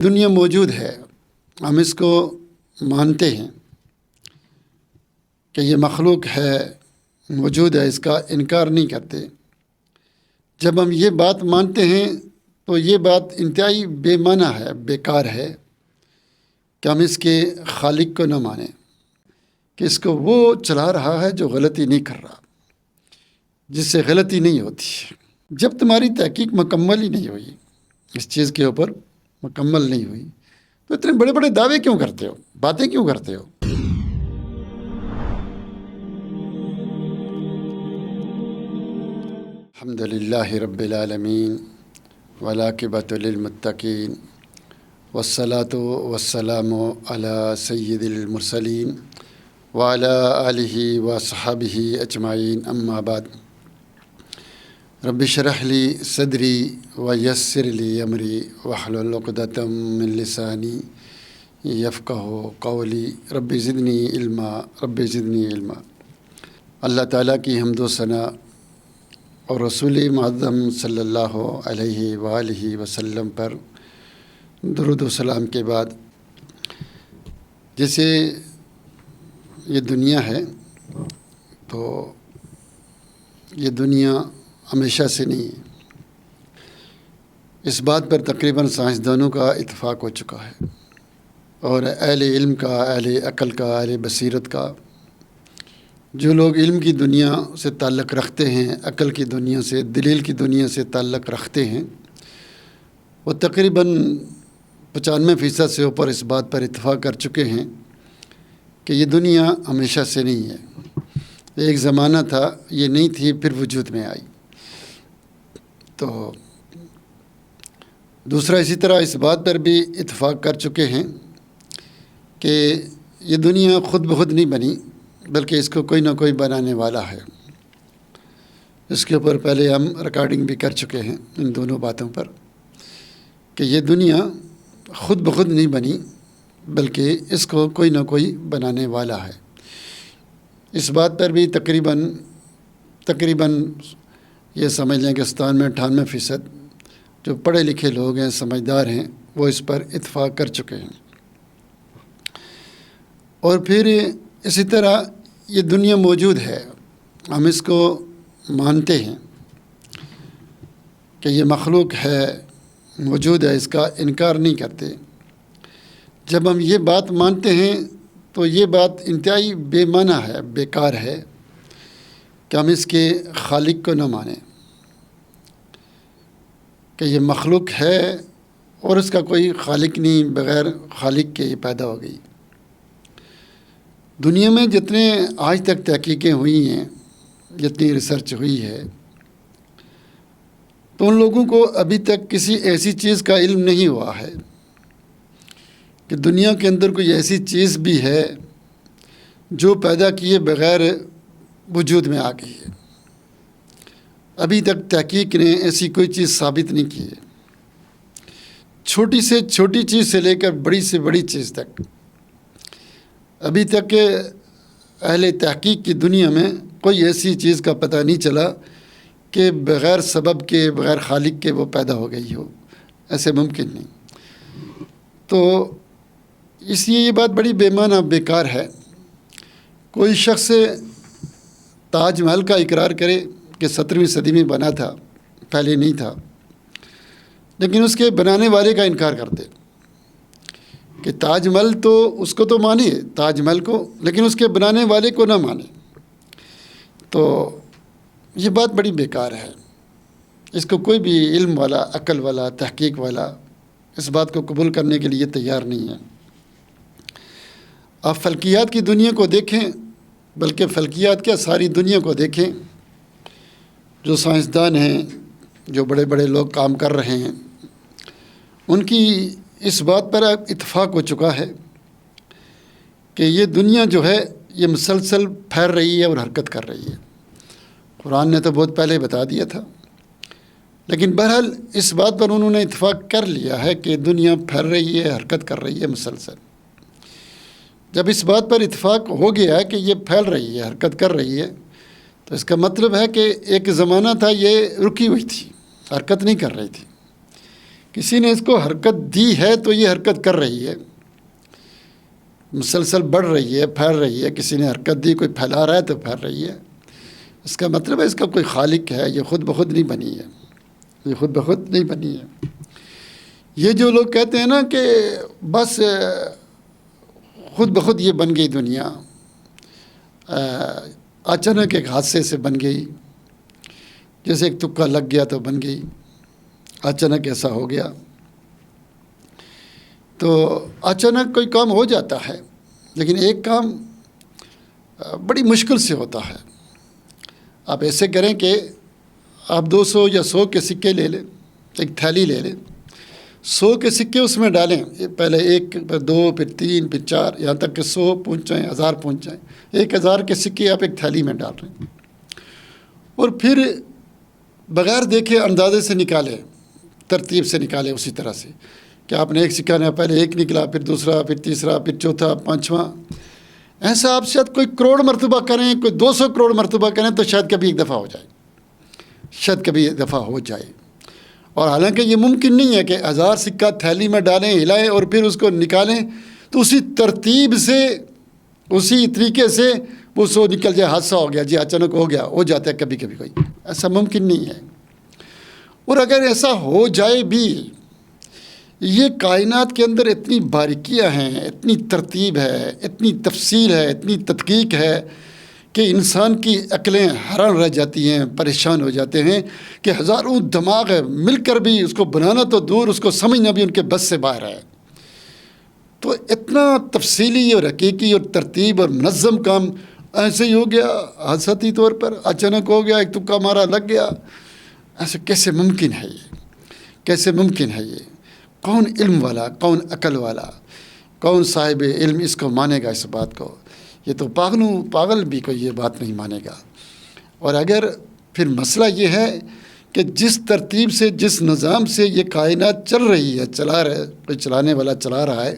دنیا موجود ہے، ہم اس کو مانتے ہیں کہ یہ مخلوق ہے، موجود ہے، اس کا انکار نہیں کرتے۔ جب ہم یہ بات مانتے ہیں تو یہ بات انتہائی بے معنی ہے، بیکار ہے کہ ہم اس کے خالق کو نہ مانیں، کہ اس کو وہ چلا رہا ہے جو غلطی نہیں کر رہا، جس سے غلطی نہیں ہوتی۔ جب تمہاری تحقیق مکمل ہی نہیں ہوئی، اس چیز کے اوپر مکمل نہیں ہوئی، تو اتنے بڑے بڑے دعوے کیوں کرتے ہو، باتیں کیوں کرتے ہو؟ الحمد للہ رب العالمین والعاقبۃ للمتقین والصلاۃ والسلام علی سید المرسلین وعلی آلہ وصحبہ اجمعین، اما بعد۔ رب اشرح لی صدری ویسر لی امری واحلل عقدۃ من لسانی یفقہوا قولی، رب زدنی علما، رب زدنی علما۔ اللہ تعالیٰ کی حمد و ثنا اور رسول معظم صلی اللہ علیہ وآلہ وسلم پر درود و سلام کے بعد، جیسے یہ دنیا ہے تو یہ دنیا ہمیشہ سے نہیں ہے، اس بات پر تقریباً سائنسدانوں کا اتفاق ہو چکا ہے، اور اہل علم کا، اہل عقل کا، اہل بصیرت کا، جو لوگ علم کی دنیا سے تعلق رکھتے ہیں، عقل کی دنیا سے، دلیل کی دنیا سے تعلق رکھتے ہیں، وہ تقریباً 95% سے اوپر اس بات پر اتفاق کر چکے ہیں کہ یہ دنیا ہمیشہ سے نہیں ہے، ایک زمانہ تھا، یہ نہیں تھی، پھر وجود میں آئی۔ تو دوسرا اسی طرح اس بات پر بھی اتفاق کر چکے ہیں کہ یہ دنیا خود بخود نہیں بنی، بلکہ اس کو کوئی نہ کوئی بنانے والا ہے۔ اس کے اوپر پہلے ہم ریکارڈنگ بھی کر چکے ہیں ان دونوں باتوں پر، کہ یہ دنیا خود بخود نہیں بنی، بلکہ اس کو کوئی نہ کوئی بنانے والا ہے۔ اس بات پر بھی تقریباً یہ سمجھ لیں کہ 97-98% جو پڑھے لکھے لوگ ہیں، سمجھدار ہیں، وہ اس پر اتفاق کر چکے ہیں۔ اور پھر اسی طرح یہ دنیا موجود ہے، ہم اس کو مانتے ہیں کہ یہ مخلوق ہے، موجود ہے، اس کا انکار نہیں کرتے۔ جب ہم یہ بات مانتے ہیں تو یہ بات انتہائی بے معنی ہے، بیکار ہے کہ ہم اس کے خالق کو نہ مانیں، کہ یہ مخلوق ہے اور اس کا کوئی خالق نہیں، بغیر خالق کے یہ پیدا ہو گئی۔ دنیا میں جتنے آج تک تحقیقیں ہوئی ہیں، جتنی ریسرچ ہوئی ہے، تو ان لوگوں کو ابھی تک کسی ایسی چیز کا علم نہیں ہوا ہے کہ دنیا کے اندر کوئی ایسی چیز بھی ہے جو پیدا کیے بغیر وجود میں آ گئی ہے۔ ابھی تک تحقیق نے ایسی کوئی چیز ثابت نہیں کی ہے، چھوٹی سے چھوٹی چیز سے لے کر بڑی سے بڑی چیز تک۔ ابھی تک اہل تحقیق کی دنیا میں کوئی ایسی چیز کا پتہ نہیں چلا کہ بغیر سبب کے، بغیر خالق کے وہ پیدا ہو گئی ہو، ایسے ممکن نہیں۔ تو اس لیے یہ بات بڑی بے معنی، بیکار ہے۔ کوئی شخص تاج محل کا اقرار کرے کہ 17ویں صدی میں بنا تھا، پہلے نہیں تھا، لیکن اس کے بنانے والے کا انکار کر دے کہ تاج محل تو اس کو تو مانے، تاج محل کو، لیکن اس کے بنانے والے کو نہ مانے، تو یہ بات بڑی بیکار ہے۔ اس کو کوئی بھی علم والا، عقل والا، تحقیق والا اس بات کو قبول کرنے کے لیے تیار نہیں ہے۔ آپ فلکیات کی دنیا کو دیکھیں، بلکہ فلکیات کیا، ساری دنیا کو دیکھیں، جو سائنسدان ہیں، جو بڑے بڑے لوگ کام کر رہے ہیں، ان کی اس بات پر اتفاق ہو چکا ہے کہ یہ دنیا جو ہے یہ مسلسل پھیل رہی ہے اور حرکت کر رہی ہے۔ قرآن نے تو بہت پہلے بتا دیا تھا، لیکن بہرحال اس بات پر انہوں نے اتفاق کر لیا ہے کہ دنیا پھیل رہی ہے، حرکت کر رہی ہے مسلسل۔ جب اس بات پر اتفاق ہو گیا ہے کہ یہ پھیل رہی ہے، حرکت کر رہی ہے، تو اس کا مطلب ہے کہ ایک زمانہ تھا یہ رکی ہوئی تھی، حرکت نہیں کر رہی تھی۔ کسی نے اس کو حرکت دی ہے تو یہ حرکت کر رہی ہے، مسلسل بڑھ رہی ہے، پھیل رہی ہے. کسی نے حرکت دی، کوئی پھیلا رہا ہے تو پھیل رہی ہے. اس کا مطلب ہے اس کا کوئی خالق ہے، یہ خود بخود نہیں بنی ہے، یہ خود بخود نہیں بنی ہے. یہ جو لوگ کہتے ہیں نا کہ بس خود بخود یہ بن گئی دنیا، اچانک ایک حادثے سے بن گئی، جیسے ایک تکا لگ گیا تو بن گئی، اچانک ایسا ہو گیا. تو اچانک کوئی کام ہو جاتا ہے، لیکن ایک کام بڑی مشکل سے ہوتا ہے. آپ ایسے کریں کہ آپ 200 یا 100 کے سکے لے لیں، ایک تھیلی لے لیں، 100 کے سکے اس میں ڈالیں، پہلے 1 پھر 2 پھر 3 پھر 4 یہاں تک کہ 100 پہنچ جائیں، 1000 پہنچ جائیں. 1000 کے سکے آپ ایک تھیلی میں ڈال رہے ہیں، اور پھر بغیر دیکھے اندازے سے نکالیں، ترتیب سے نکالیں. اسی طرح سے کہ آپ نے ایک سکہ نے پہلے 1 نکلا، پھر دوسرا، پھر تیسرا، پھر چوتھا، پانچواں. ایسا آپ شاید کوئی کروڑ مرتبہ کریں، کوئی 200 کروڑ مرتبہ کریں تو شاید کبھی ایک دفعہ ہو جائے، شاید کبھی ایک دفعہ ہو جائے. اور حالانکہ یہ ممکن نہیں ہے کہ 1000 سکہ تھیلی میں ڈالیں، ہلائیں اور پھر اس کو نکالیں تو اسی ترتیب سے، اسی طریقے سے وہ 100 نکل جائے. حادثہ ہو گیا جی، اچانک ہو گیا، ہو جاتا ہے کبھی کبھی کوئی، ایسا ممکن نہیں ہے. اور اگر ایسا ہو جائے بھی، یہ کائنات کے اندر اتنی باریکیاں ہیں، اتنی ترتیب ہے، اتنی تفصیل ہے، اتنی تدقیق ہے کہ انسان کی عقلیں حیران رہ جاتی ہیں، پریشان ہو جاتے ہیں کہ ہزاروں دماغ مل کر بھی اس کو بنانا تو دور، اس کو سمجھنا بھی ان کے بس سے باہر ہے. تو اتنا تفصیلی اور حقیقی اور ترتیب اور منظم کام ایسے ہی ہو گیا حادثاتی طور پر، اچانک ہو گیا، ایک تکا مارا لگ گیا. ایسے کیسے ممکن ہے یہ؟ کیسے ممکن ہے یہ؟ کون علم والا، کون عقل والا، کون صاحب علم اس کو مانے گا اس بات کو؟ یہ تو پاگل بھی کوئی یہ بات نہیں مانے گا. اور اگر پھر مسئلہ یہ ہے کہ جس ترتیب سے، جس نظام سے یہ کائنات چل رہی ہے، کوئی چلانے والا چلا رہا ہے،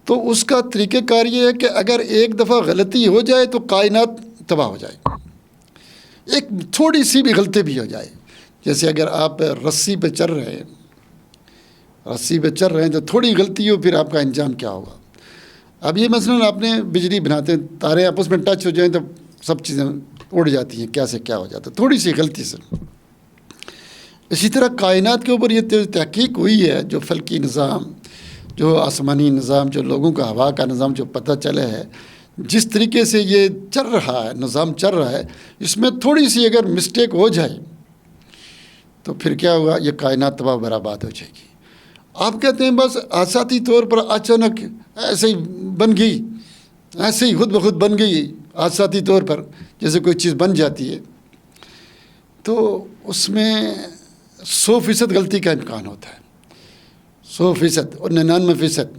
تو اس کا طریقہ کار یہ ہے کہ اگر ایک دفعہ غلطی ہو جائے تو کائنات تباہ ہو جائے. ایک تھوڑی سی بھی غلطی بھی ہو جائے، جیسے اگر آپ رسی پہ چل رہے ہیں، تو تھوڑی غلطی ہو، پھر آپ کا انجام کیا ہوگا؟ اب یہ مثلاً آپ نے بجلی بناتے ہیں، تارے آپس میں ٹچ ہو جائیں تو سب چیزیں اڑ جاتی ہیں، کیا سے کیا ہو جاتا ہے تھوڑی سی غلطی سے. اسی طرح کائنات کے اوپر یہ تحقیق ہوئی ہے، جو فلکی نظام، جو آسمانی نظام، جو لوگوں کا ہوا کا نظام جو پتہ چلا ہے، جس طریقے سے یہ چل رہا ہے، نظام چل رہا ہے، اس میں تھوڑی سی اگر مسٹیک ہو جائے تو پھر کیا ہوگا؟ یہ کائنات تباہ برباد ہو جائے گی. آپ کہتے ہیں بس حادثاتی طور پر اچانک ایسے ہی بن گئی، ایسے ہی خود بخود بن گئی حادثاتی طور پر، جیسے کوئی چیز بن جاتی ہے تو اس میں 100% غلطی کا امکان ہوتا ہے، 100% اور 99%.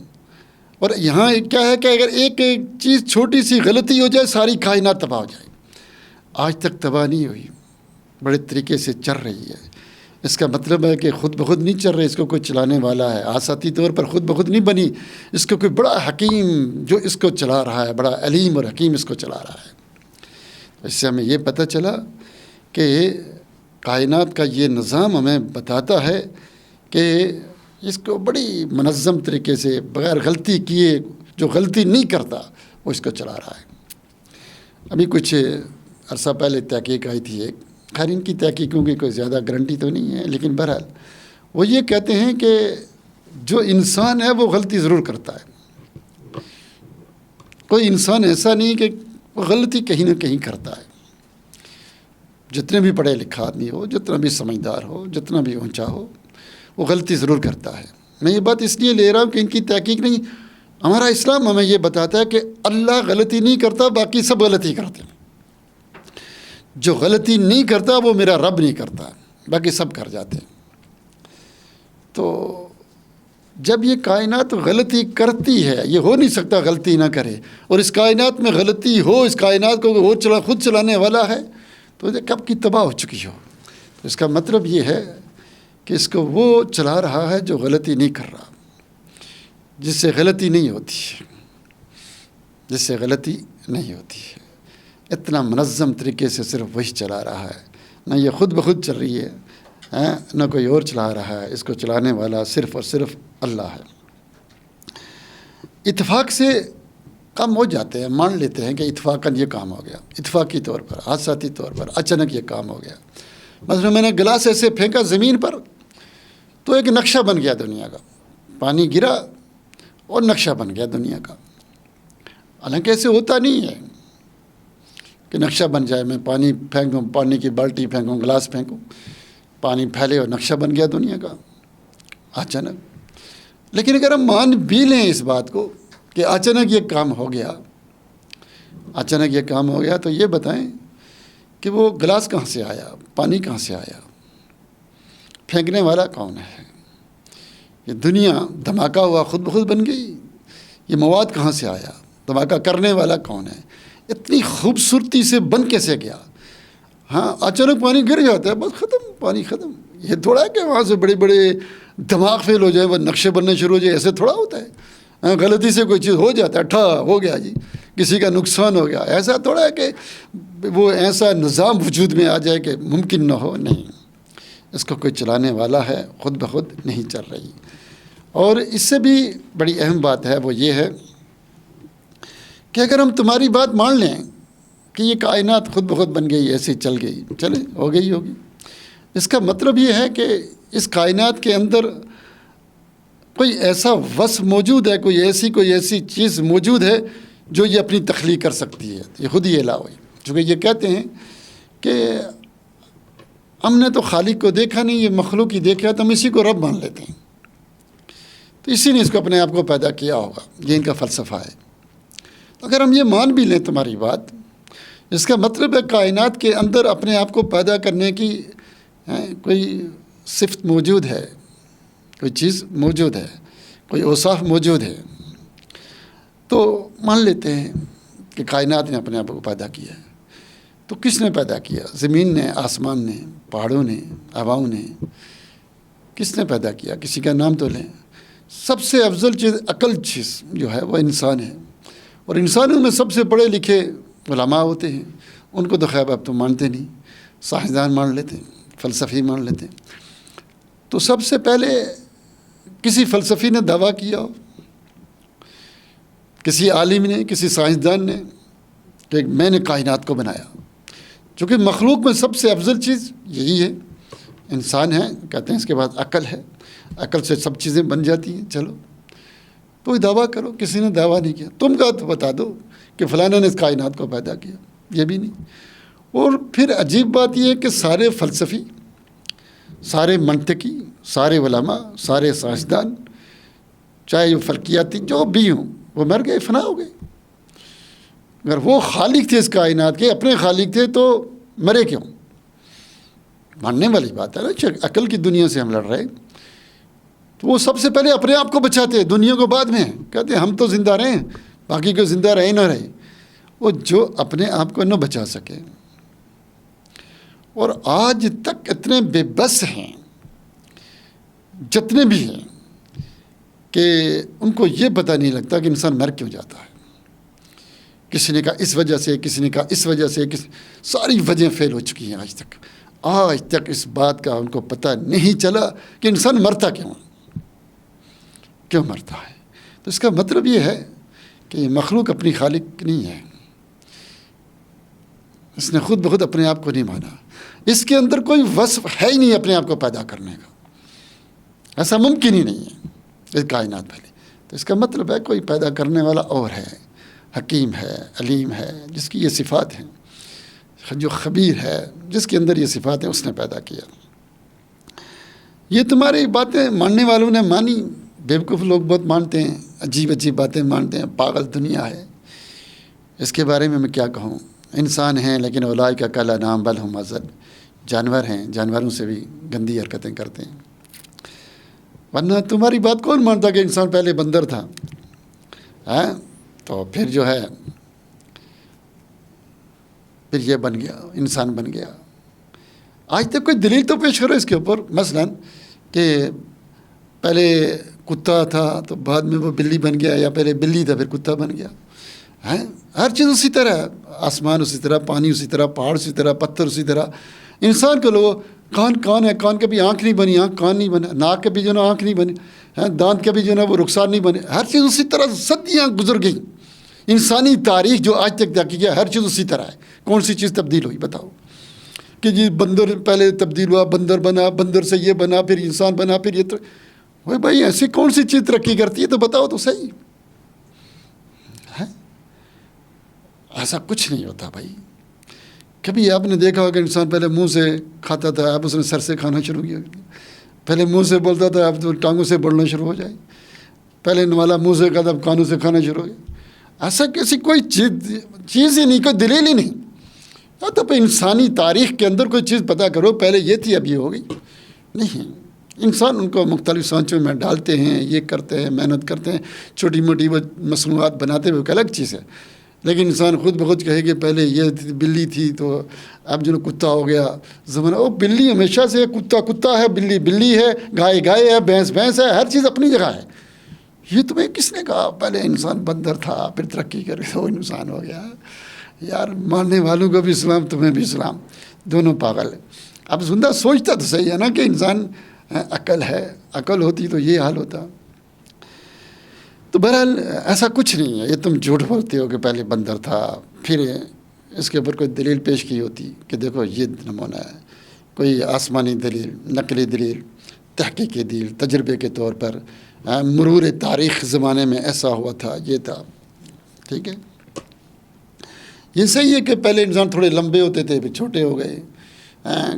اور یہاں کیا ہے کہ اگر ایک چیز چھوٹی سی غلطی ہو جائے ساری کائنات تباہ ہو جائے. آج تک تباہ نہیں ہوئی، بڑے طریقے سے چل رہی ہے. اس کا مطلب ہے کہ خود بخود نہیں چل رہی، اس کو کوئی چلانے والا ہے. حادثاتی طور پر خود بخود نہیں بنی، اس کو کوئی بڑا حکیم جو اس کو چلا رہا ہے، بڑا علیم اور حکیم اس کو چلا رہا ہے. اس سے ہمیں یہ پتہ چلا کہ کائنات کا یہ نظام ہمیں بتاتا ہے کہ اس کو بڑی منظم طریقے سے بغیر غلطی کیے، جو غلطی نہیں کرتا وہ اس کو چلا رہا ہے. ابھی کچھ عرصہ پہلے تحقیق آئی تھی ایک، خیر ان کی تحقیقوں کی کوئی زیادہ گارنٹی تو نہیں ہے، لیکن بہرحال وہ یہ کہتے ہیں کہ جو انسان ہے وہ غلطی ضرور کرتا ہے. کوئی انسان ایسا نہیں کہ وہ غلطی کہیں نہ کہیں کرتا ہے. جتنے بھی پڑھے لکھا آدمی ہو، جتنا بھی سمجھدار ہو، جتنا بھی اونچا ہو، وہ غلطی ضرور کرتا ہے. میں یہ بات اس لیے لے رہا ہوں کہ ان کی تحقیق نہیں، ہمارا اسلام ہمیں یہ بتاتا ہے کہ اللہ غلطی نہیں کرتا، باقی سب غلطی کرتے ہیں. جو غلطی نہیں کرتا وہ میرا رب نہیں کرتا، باقی سب کر جاتے ہیں. تو جب یہ کائنات غلطی کرتی ہے، یہ ہو نہیں سکتا غلطی نہ کرے، اور اس کائنات میں غلطی ہو، اس کائنات کو وہ خود چلانے والا ہے، تو یہ کب کی تباہ ہو چکی ہو. تو اس کا مطلب یہ ہے کہ اس کو وہ چلا رہا ہے جو غلطی نہیں کر رہا، جس سے غلطی نہیں ہوتی ہے، جس سے غلطی نہیں ہوتی ہے. اتنا منظم طریقے سے صرف وہی چلا رہا ہے، نہ یہ خود بخود چل رہی ہے، ہیں، نہ کوئی اور چلا رہا ہے، اس کو چلانے والا صرف اور صرف اللہ ہے۔ اتفاق سے کام ہو جاتے ہیں، مان لیتے ہیں کہ اتفاقاً یہ کام ہو گیا، اتفاقی طور پر، حادثاتی طور پر اچانک یہ کام ہو گیا۔ مثلا میں نے گلاس ایسے پھینکا زمین پر تو ایک نقشہ بن گیا دنیا کا، پانی گرا اور نقشہ بن گیا دنیا کا۔ حالانکہ ایسے ہوتا نہیں ہے کہ نقشہ بن جائے، میں پانی پھینکوں، پانی کی بالٹی پھینکوں، گلاس پھینکوں، پانی پھیلے اور نقشہ بن گیا دنیا کا اچانک۔ لیکن اگر ہم مان بھی لیں اس بات کو کہ اچانک یہ کام ہو گیا، اچانک یہ کام ہو گیا، تو یہ بتائیں کہ وہ گلاس کہاں سے آیا، پانی کہاں سے آیا، پھینکنے والا کون ہے؟ یہ دنیا دھماکہ ہوا خود بخود بن گئی، یہ مواد کہاں سے آیا، دھماکہ کرنے والا کون ہے؟ اتنی خوبصورتی سے بن کیسے گیا؟ ہاں اچانک پانی گر جاتا ہے، بس ختم، پانی ختم۔ یہ تھوڑا ہے کہ وہاں سے بڑے بڑے دماغ فیل ہو جائے، وہ نقشے بننے شروع ہو جائے، ایسے تھوڑا ہوتا ہے۔ ہاں غلطی سے کوئی چیز ہو جاتا ہے، ٹھا ہو گیا جی، کسی کا نقصان ہو گیا، ایسا تھوڑا ہے کہ وہ ایسا نظام وجود میں آ جائے کہ ممکن نہ ہو، نہیں، اس کو کوئی چلانے والا ہے، خود بخود نہیں چل رہی۔ اور اس سے بھی بڑی اہم بات ہے، وہ یہ ہے کہ اگر ہم تمہاری بات مان لیں کہ یہ کائنات خود بخود بن گئی، ایسی چل گئی، چلے ہو گئی ہوگی، اس کا مطلب یہ ہے کہ اس کائنات کے اندر کوئی ایسا وصف موجود ہے، کوئی ایسی چیز موجود ہے جو یہ اپنی تخلیق کر سکتی ہے، یہ خود ہی الہ ہوئی۔ چونکہ یہ کہتے ہیں کہ ہم نے تو خالق کو دیکھا نہیں، یہ مخلوق ہی دیکھا، تو ہم اسی کو رب مان لیتے ہیں، تو اسی نے اس کو اپنے آپ کو پیدا کیا ہوگا، یہ ان کا فلسفہ ہے۔ اگر ہم یہ مان بھی لیں تمہاری بات، اس کا مطلب ہے کائنات کے اندر اپنے آپ کو پیدا کرنے کی کوئی صفت موجود ہے، کوئی چیز موجود ہے، کوئی اوصاف موجود ہے، تو مان لیتے ہیں کہ کائنات نے اپنے آپ کو پیدا کیا ہے۔ تو کس نے پیدا کیا؟ زمین نے، آسمان نے، پہاڑوں نے، ہواؤں نے، کس نے پیدا کیا؟ کسی کا نام تو لیں۔ سب سے افضل چیز، عقل چیز جو ہے وہ انسان ہے، اور انسانوں میں سب سے پڑھے لکھے علماء ہوتے ہیں، ان کو تو خیر اب تو مانتے نہیں، سائنسدان مان لیتے ہیں، فلسفی مان لیتے ہیں۔ تو سب سے پہلے کسی فلسفی نے دعویٰ کیا ہو، کسی عالم نے، کسی سائنسدان نے، کہ میں نے کائنات کو بنایا، چونکہ مخلوق میں سب سے افضل چیز یہی ہے، انسان ہے، کہتے ہیں اس کے بعد عقل ہے، عقل سے سب چیزیں بن جاتی ہیں۔ چلو کوئی دعویٰ کرو، کسی نے دعویٰ نہیں کیا، تم کا تو بتا دو کہ فلانا نے اس کائنات کو پیدا کیا، یہ بھی نہیں۔ اور پھر عجیب بات یہ ہے کہ سارے فلسفی، سارے منطقی، سارے علماء، سارے سائنسدان، چاہے وہ فلکیاتی جو بھی ہوں، وہ مر گئے، فنا ہو گئے۔ اگر وہ خالق تھے اس کائنات کے، اپنے خالق تھے، تو مرے کیوں؟ ماننے والی بات ہے نا، عقل کی دنیا سے ہم لڑ رہے ہیں، تو وہ سب سے پہلے اپنے آپ کو بچاتے، دنیا کو بعد میں کہتے ہم تو زندہ رہیں، باقی کو زندہ رہے نہ رہے۔ وہ جو اپنے آپ کو نہ بچا سکے، اور آج تک اتنے بے بس ہیں جتنے بھی ہیں کہ ان کو یہ پتہ نہیں لگتا کہ انسان مر کیوں جاتا ہے۔ کسی نے کہا اس وجہ سے، کسی نے کہا اس وجہ سے، ساری وجہیں فیل ہو چکی ہیں آج تک اس بات کا ان کو پتہ نہیں چلا کہ انسان مرتا کیوں مرتا ہے۔ تو اس کا مطلب یہ ہے کہ یہ مخلوق اپنی خالق نہیں ہے، اس نے خود بخود اپنے آپ کو نہیں مانا، اس کے اندر کوئی وصف ہے ہی نہیں اپنے آپ کو پیدا کرنے کا، ایسا ممکن ہی نہیں ہے اس کائنات پہلے۔ تو اس کا مطلب ہے کوئی پیدا کرنے والا اور ہے، حکیم ہے، علیم ہے، جس کی یہ صفات ہیں، جو خبیر ہے، جس کے اندر یہ صفات ہیں، اس نے پیدا کیا۔ یہ تمہاری باتیں ماننے والوں نے مانی، بیوقوف لوگ بہت مانتے ہیں، عجیب عجیب باتیں مانتے ہیں، پاگل دنیا ہے، اس کے بارے میں کیا کہوں۔ انسان ہیں لیکن اولئک کالانعام بل ھم اضل، جانور ہیں، جانوروں سے بھی گندی حرکتیں کرتے ہیں۔ ورنہ تمہاری بات کون مانتا کہ انسان پہلے بندر تھا؟ تو پھر جو ہے پھر یہ بن گیا، انسان بن گیا۔ آج تک کوئی دلیل تو پیش کرو اس کے اوپر، مثلا کہ پہلے کتا تھا تو بعد میں وہ بلی بن گیا، یا پہلے بلی تھا پھر کتا بن گیا۔ ہر چیز اسی طرح، آسمان اسی طرح، پانی اسی طرح، پہاڑ اسی طرح، پتھر اسی طرح، انسان کو لو کان ہے، کان کبھی آنکھ نہیں بنی، آنکھ کان نہیں بنا، ناک کبھی جو نا آنکھ نہیں بنی، دانت کبھی جو نا وہ رخسار نہیں بنے، ہر چیز اسی طرح صدیاں گزر گئیں. انسانی تاریخ جو آج تک دیکھی گیا ہر چیز اسی طرح ہے. کون سی چیز تبدیل ہوئی بتاؤ؟ کہ جی بندر پہلے تبدیل ہوا، بندر بنا، بندر سے یہ بنا، پھر انسان بنا، پھر یہ تو بھائی ایسی کون سی چیز ترقی کرتی ہے تو بتاؤ تو صحیح. ایسا کچھ نہیں ہوتا بھائی. کبھی آپ نے دیکھا ہوگا انسان پہلے منہ سے کھاتا تھا، اب اس نے سر سے کھانا شروع کیا. پہلے منہ سے بولتا تھا، اب تو ٹانگوں سے بولنا شروع ہو جائے. پہلے نوالا منہ سے کھاتا، اب کانوں سے کھانا شروع ہو گیا. ایسا کیسی کوئی چیز ہی نہیں، کوئی دلیل ہی نہیں. تو انسانی تاریخ کے اندر کوئی چیز پتہ کرو، پہلے یہ تھی اب یہ ہو گئی. نہیں، انسان ان کو مختلف سانچوں میں ڈالتے ہیں، یہ کرتے ہیں، محنت کرتے ہیں، چھوٹی موٹی وہ مصنوعات بناتے ہوئے ایک الگ چیز ہے. لیکن انسان خود بخود کہے کہ پہلے یہ بلی تھی تو اب جو کتا ہو گیا زمانہ. وہ بلی ہمیشہ سے، کتا ہے، بلی بلی ہے، گائے ہے، بھینس ہے، ہر چیز اپنی جگہ ہے. یہ تمہیں کس نے کہا پہلے انسان بندر تھا پھر ترقی کر کے وہ انسان ہو گیا؟ یار ماننے والوں کو بھی اسلام، تمہیں بھی اسلام، دونوں پاگل ہیں. اب زندہ سوچتا تو صحیح ہے نا کہ انسان عقل ہے، عقل ہوتی تو یہ حال ہوتا. تو بہرحال ایسا کچھ نہیں ہے، یہ تم جھوٹ بولتے ہو کہ پہلے بندر تھا. پھر اس کے اوپر کوئی دلیل پیش کی ہوتی کہ دیکھو یہ نمونہ ہے، کوئی آسمانی دلیل، نقلی دلیل، تحقیقی دلیل، تجربے کے طور پر، مرور تاریخ زمانے میں ایسا ہوا تھا، یہ تھا. ٹھیک ہے، یہ صحیح ہے کہ پہلے انسان تھوڑے لمبے ہوتے تھے پھر چھوٹے ہو گئے.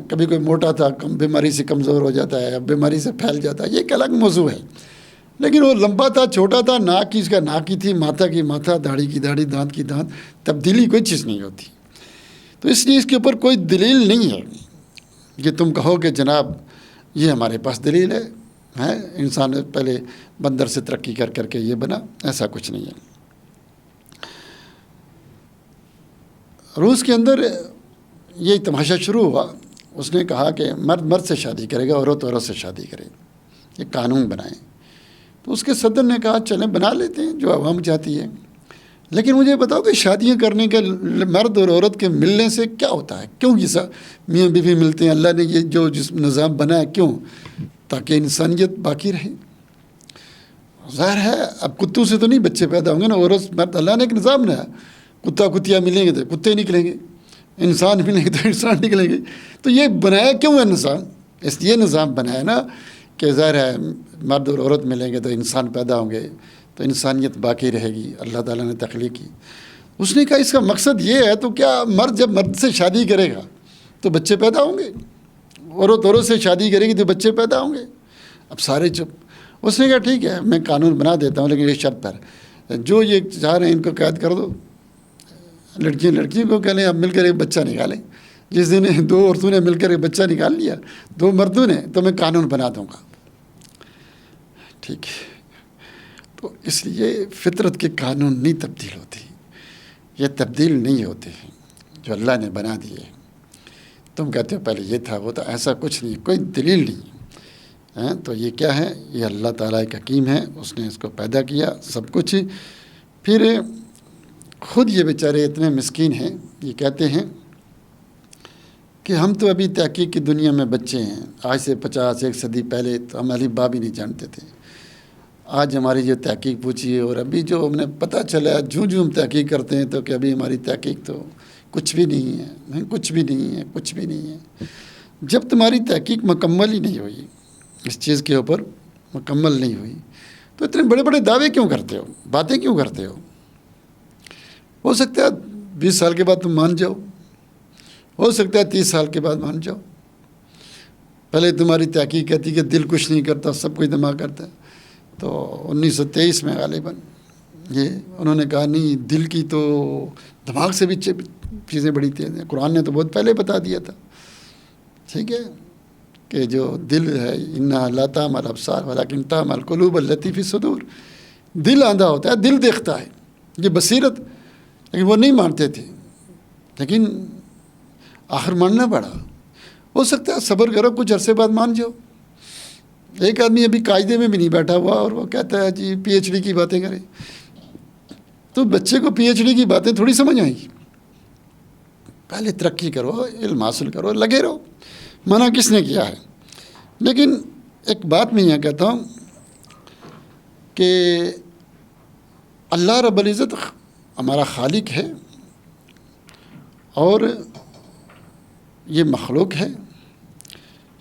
کبھی کوئی موٹا تھا، بیماری سے کمزور ہو جاتا ہے، اب بیماری سے پھیل جاتا ہے، یہ ایک الگ موضوع ہے. لیکن وہ لمبا تھا، چھوٹا تھا، ناک کی اس کا ناک کی تھی، ماتھا کی ماتھا، داڑھی کی داڑھی، دانت کی دانت، تبدیلی کوئی چیز نہیں ہوتی. تو اس لیے اس کے اوپر کوئی دلیل نہیں ہے کہ تم کہو کہ جناب یہ ہمارے پاس دلیل ہے انسان پہلے بندر سے ترقی کر کے یہ بنا. ایسا کچھ نہیں ہے. روس کے اندر یہ تماشا شروع ہوا. اس نے کہا کہ مرد مرد سے شادی کرے گا، عورت عورت سے شادی کرے، یہ قانون بنائیں. تو اس کے صدر نے کہا چلیں بنا لیتے ہیں جو عوام چاہتی ہے. لیکن مجھے بتاؤ کہ شادیاں کرنے کے مرد اور عورت کے ملنے سے کیا ہوتا ہے؟ کیوں یہ سب میاں بیوی ملتے ہیں؟ اللہ نے یہ جو جس نظام بنایا کیوں؟ تاکہ انسانیت باقی رہے. ظاہر ہے اب کتوں سے تو نہیں بچے پیدا ہوں گے نا، عورت مرد. اللہ نے ایک نظام بنایا، کتا کتیا ملیں گے تو کتے نکلیں گے، انسان ملیں گے تو انسان نکلیں گے. تو یہ بنایا کیوں ہے نظام؟ اس لیے نظام بنایا نا کہ ظاہر ہے مرد اور عورت ملیں گے تو انسان پیدا ہوں گے تو انسانیت باقی رہے گی. اللہ تعالیٰ نے تخلیق کی. اس نے کہا اس کا مقصد یہ ہے تو کیا مرد جب مرد سے شادی کرے گا تو بچے پیدا ہوں گے، عورت عورت سے شادی کرے گی تو بچے پیدا ہوں گے؟ اب سارے چپ. اس نے کہا ٹھیک ہے میں قانون بنا دیتا ہوں، لیکن یہ شرط پر جو یہ چاہ رہے ہیں ان کو قید کر دو. لڑکیوں کو کہہ لیں اب مل کر ایک بچہ نکالیں. جس دن دو عورتوں نے مل کر ایک بچہ نکال لیا، دو مردوں نے، تو میں قانون بنا دوں گا. ٹھیک ہے. تو اس لیے فطرت کے قانون نہیں تبدیل ہوتی، یہ تبدیل نہیں ہوتے ہیں جو اللہ نے بنا دیے. تم کہتے ہو پہلے یہ تھا وہ تھا، ایسا کچھ نہیں، کوئی دلیل نہیں. تو یہ کیا ہے؟ یہ اللہ تعالیٰ ایک حکیم ہے، اس نے اس کو پیدا کیا سب کچھ. پھر خود یہ بیچارے اتنے مسکین ہیں، یہ کہتے ہیں کہ ہم تو ابھی تحقیق کی دنیا میں بچے ہیں. آج سے 50-1 صدی پہلے تو ہم الف با بھی نہیں جانتے تھے. آج ہماری جو تحقیق پوچھی ہے، اور ابھی جو ہم نے پتہ چلا جوں ہم تحقیق کرتے ہیں تو کہ ابھی ہماری تحقیق تو کچھ بھی نہیں ہے، کچھ بھی نہیں ہے، کچھ بھی نہیں ہے. جب تمہاری تحقیق مکمل ہی نہیں ہوئی، اس چیز کے اوپر مکمل نہیں ہوئی، تو اتنے بڑے بڑے دعوے کیوں کرتے ہو، باتیں کیوں کرتے ہو سکتا ہے 20 سال کے بعد تم مان جاؤ، ہو سکتا ہے 30 سال کے بعد مان جاؤ. پہلے تمہاری تحقیق کہتی کہ دل کچھ نہیں کرتا، سب کچھ دماغ کرتا ہے. تو 1923 میں غالباً یہ انہوں نے کہا نہیں، دل کی تو دماغ سے بھی چیزیں بڑی تیز ہیں. قرآن نے تو بہت پہلے بتا دیا تھا. ٹھیک ہے کہ جو دل ہے انہا لا تعمی الابصار ولکن تعمی القلوب التی فی الصدور. دل آندھا ہوتا ہے، دل دیکھتا ہے، یہ بصیرت. لیکن وہ نہیں مانتے تھے، لیکن آخر ماننا پڑا. ہو سکتا ہے صبر کرو، کچھ عرصے بعد مان جاؤ. ایک آدمی ابھی قاعدے میں بھی نہیں بیٹھا ہوا اور وہ کہتا ہے جی پی ایچ ڈی کی باتیں کریں. تو بچے کو پی ایچ ڈی کی باتیں تھوڑی سمجھ آئیں گی. پہلے ترقی کرو، علم حاصل کرو، لگے رہو. منع کس نے کیا ہے؟ لیکن ایک بات میں یہ کہتا ہوں کہ اللہ رب العزت ہمارا خالق ہے اور یہ مخلوق ہے.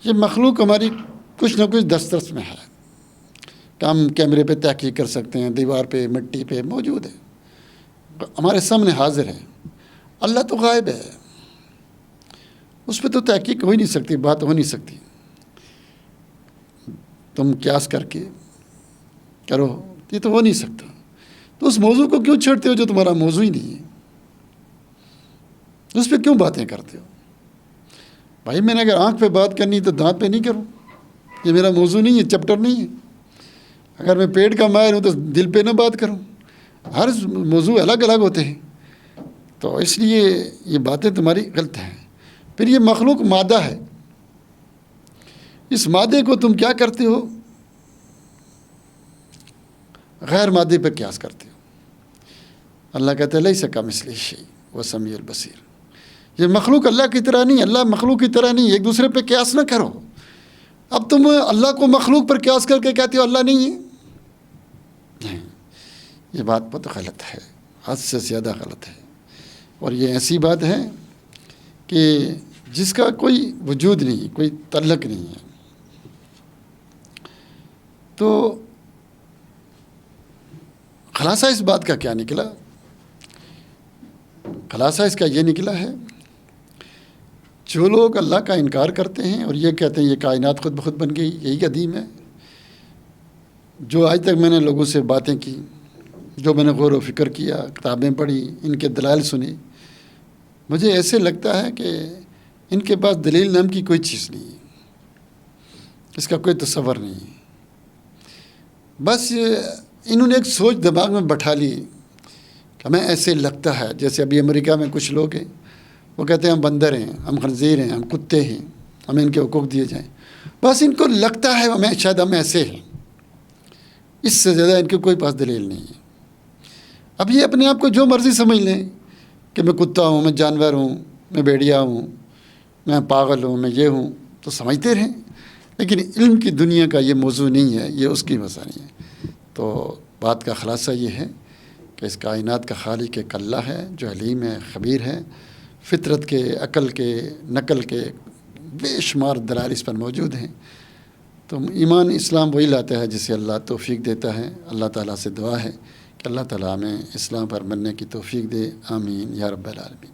یہ مخلوق ہماری کچھ نہ کچھ دسترس میں ہے کہ ہم کیمرے پہ تحقیق کر سکتے ہیں، دیوار پہ مٹی پہ موجود ہے، ہمارے سامنے حاضر ہے. اللہ تو غائب ہے، اس پہ تو تحقیق ہو ہی نہیں سکتی، بات ہو نہیں سکتی. تم قیاس کر کے کرو، یہ تو ہو نہیں سکتا. تو اس موضوع کو کیوں چھیڑتے ہو جو تمہارا موضوع ہی نہیں ہے؟ اس پہ کیوں باتیں کرتے ہو؟ بھائی میں نے اگر آنکھ پہ بات کرنی تو دانت پہ نہیں کروں، یہ میرا موضوع نہیں ہے، چیپٹر نہیں ہے. اگر میں پیٹ کا ماہر ہوں تو دل پہ نہ بات کروں. ہر موضوع الگ الگ ہوتے ہیں، تو اس لیے یہ باتیں تمہاری غلط ہیں. پھر یہ مخلوق مادہ ہے، اس مادے کو تم کیا کرتے ہو؟ غیر مادے پہ قیاس کرتے ہو. اللہ کہتا ہے لیس کمثلہ شیء وہو السمیع البصیر. یہ مخلوق اللہ کی طرح نہیں، اللہ مخلوق کی طرح نہیں. ایک دوسرے پہ قیاس نہ کرو. اب تم اللہ کو مخلوق پر قیاس کر کے کہتے ہو اللہ نہیں ہے. نہیں، یہ بات بہت غلط ہے، حد سے زیادہ غلط ہے. اور یہ ایسی بات ہے کہ جس کا کوئی وجود نہیں، کوئی تعلق نہیں ہے. تو خلاصہ اس بات کا کیا نکلا؟ خلاصہ اس کا یہ نکلا ہے، جو لوگ اللہ کا انکار کرتے ہیں اور یہ کہتے ہیں یہ کائنات خود بخود بن گئی، یہی قدیم ہے. جو آج تک میں نے لوگوں سے باتیں کی، جو میں نے غور و فکر کیا، کتابیں پڑھی، ان کے دلائل سنے، مجھے ایسے لگتا ہے کہ ان کے پاس دلیل نام کی کوئی چیز نہیں ہے، اس کا کوئی تصور نہیں ہے. بس انہوں نے ایک سوچ دماغ میں بٹھا لی کہ ہمیں ایسے لگتا ہے. جیسے ابھی امریکہ میں کچھ لوگ ہیں، وہ کہتے ہیں ہم بندر ہیں، ہم خنزیر ہیں، ہم کتے ہیں، ہمیں ان کے حقوق دیے جائیں. بس ان کو لگتا ہے ہمیں، شاید ہم ایسے ہیں. اس سے زیادہ ان کے کوئی پاس دلیل نہیں ہے. اب یہ اپنے آپ کو جو مرضی سمجھ لیں کہ میں کتا ہوں، میں جانور ہوں، میں بھیڑیا ہوں، میں پاگل ہوں، میں یہ ہوں، تو سمجھتے رہیں. لیکن علم کی دنیا کا یہ موضوع نہیں ہے، یہ اس کی مسئلہ نہیں ہے. تو بات کا خلاصہ یہ ہے کہ اس کائنات کا خالق ایک اللہ ہے جو علیم ہے، خبیر ہے. فطرت کے، عقل کے، نقل کے بے شمار دلائل اس پر موجود ہیں. تو ایمان اسلام وہی لاتا ہے جسے اللہ توفیق دیتا ہے. اللہ تعالیٰ سے دعا ہے کہ اللہ تعالیٰ ہمیں اسلام پر مننے کی توفیق دے. آمین یا رب العالمین.